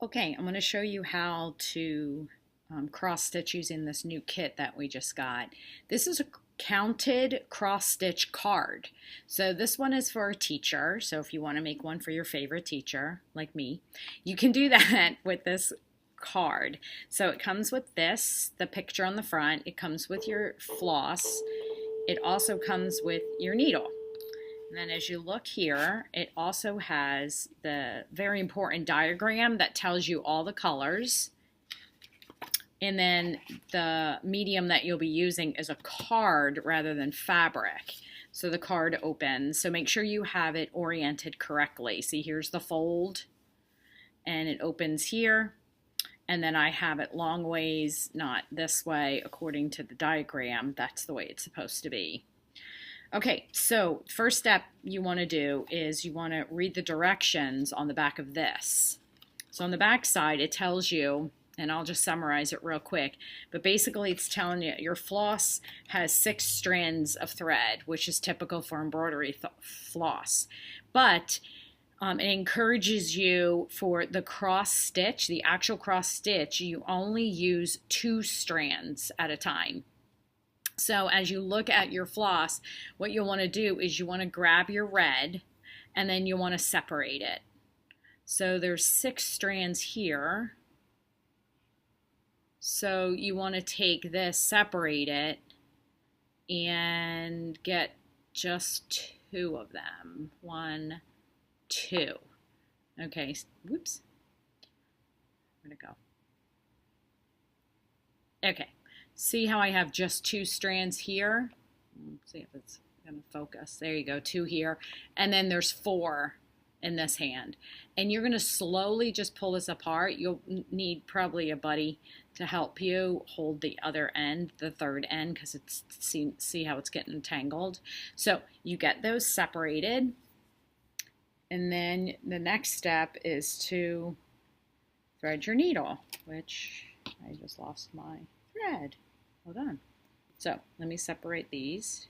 Okay, I'm going to show you how to cross stitch using this new kit that we just got. This is a counted cross stitch card. So this one is for a teacher. So if you want to make one for your favorite teacher, like me, you can do that with this card. So it comes with this, the picture on the front. It comes with your floss. It also comes with your needle. And then as you look here, it also has the very important diagram that tells you all the colors. And then the medium that you'll be using is a card rather than fabric. So the card opens. So make sure you have it oriented correctly. See, here's the fold, and it opens here. And then I have it long ways, not this way, according to the diagram. That's the way it's supposed to be. Okay, so first step you want to do is you want to read the directions on the back of this. So on the back side it tells you, and I'll just summarize it real quick, but basically it's telling you your floss has 6 strands of thread, which is typical for embroidery floss. But it encourages you for the cross stitch, the actual cross stitch, you only use 2 strands at a time. So as you look at your floss, what you'll want to do is you want to grab your red and then you want to separate it. So there's 6 strands here. So you want to take this, separate it, and get just 2 of them. 1, 2. Okay, whoops. Where'd it go? Okay. See how I have just 2 strands here? Let's see if it's going to focus. There you go, 2 here. And then there's 4 in this hand. And you're going to slowly just pull this apart. You'll need probably a buddy to help you hold the other end, the third end, because it's see how it's getting entangled. So you get those separated. And then the next step is to thread your needle, which I just lost my thread. Hold on. So let me separate these.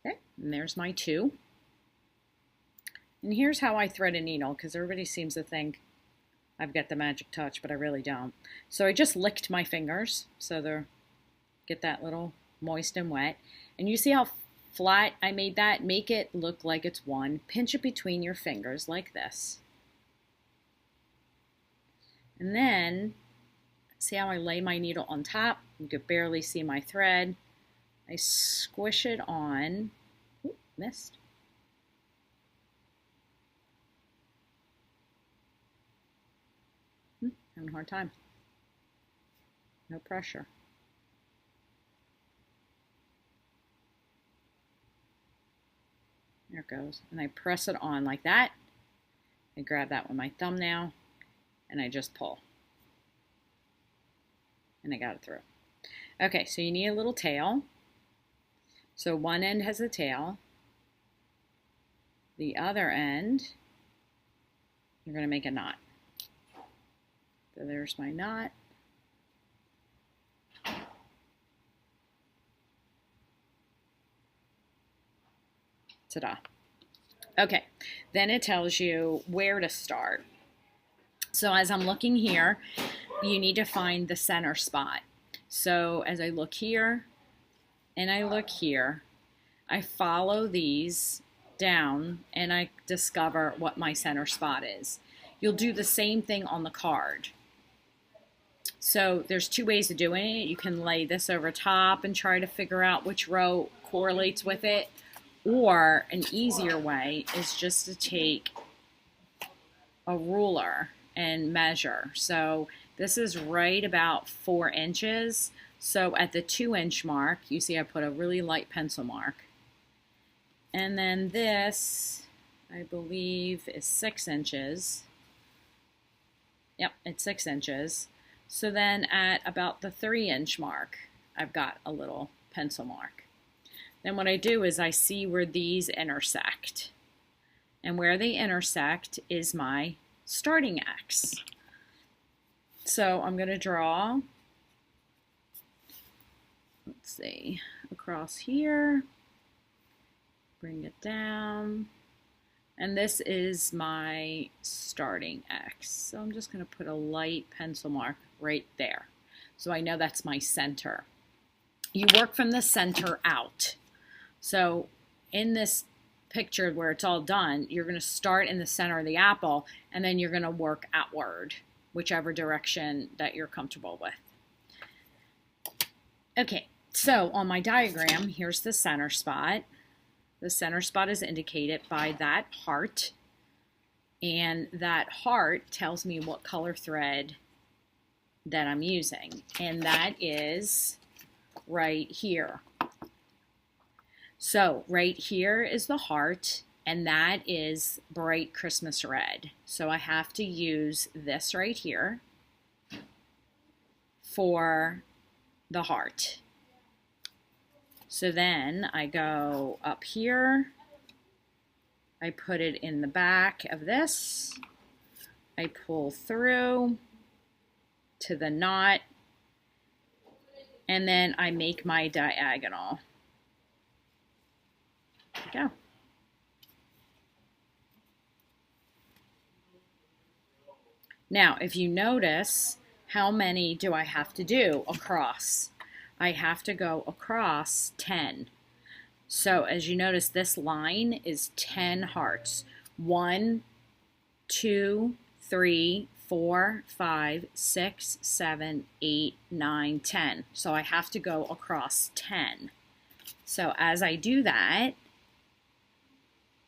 Okay, and there's my 2. And here's how I thread a needle, because everybody seems to think I've got the magic touch, but I really don't. So I just licked my fingers so they're get that little moist and wet. And you see how flat I made that? Make it look like it's one. Pinch it between your fingers like this. And then, see how I lay my needle on top? You could barely see my thread. I squish it on. Ooh, missed. Having a hard time. No pressure. There it goes. And I press it on like that. I grab that with my thumbnail and I just pull. And I got it through. Okay, so you need a little tail. So one end has a tail. The other end, you're going to make a knot. So there's my knot. Ta-da. Okay, then it tells you where to start. So as I'm looking here, you need to find the center spot. So as I look here and I look here, I follow these down and I discover what my center spot is. You'll do the same thing on the card. So there's 2 ways of doing it. You can lay this over top and try to figure out which row correlates with it. Or an easier way is just to take a ruler and measure. So this is right about 4 inches. So at the 2-inch mark, you see I put a really light pencil mark. And then this, I believe, is 6 inches. Yep, it's 6 inches. So then at about the 3-inch mark, I've got a little pencil mark. Then what I do is I see where these intersect. And where they intersect is my starting X. So I'm going to draw see, across here, bring it down, and this is my starting X. So I'm just going to put a light pencil mark right there. So I know that's my center. You work from the center out. So in this picture where it's all done, you're going to start in the center of the apple, and then you're going to work outward, whichever direction that you're comfortable with. Okay, so on my diagram, here's the center spot. The center spot is indicated by that heart, and that heart tells me what color thread that I'm using, and that is right here. So right here is the heart, and that is bright Christmas red. So I have to use this right here for the heart. So then I go up here, I put it in the back of this, I pull through to the knot, and then I make my diagonal. There we go. Now, if you notice, how many do I have to do across? I have to go across 10. So as you notice, this line is 10 hearts. 1, 2, 3, 4, 5, 6, 7, 8, 9, 10. So I have to go across 10. So as I do that,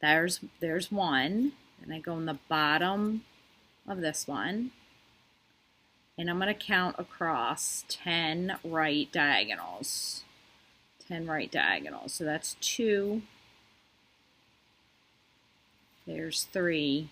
there's one, and I go in the bottom of this one, and I'm going to count across 10 right diagonals. 10 right diagonals. So that's 2. There's 3.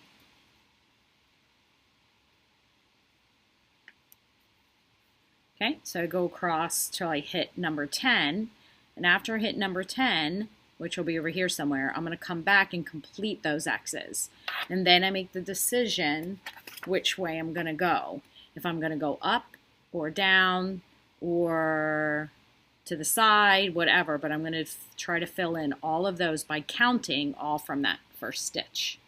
Okay, so I go across till I hit number 10, and after I hit number 10, which will be over here somewhere, I'm going to come back and complete those X's. And then I make the decision which way I'm going to go. If I'm going to go up or down or to the side, whatever, but I'm going to try to fill in all of those by counting all from that first stitch.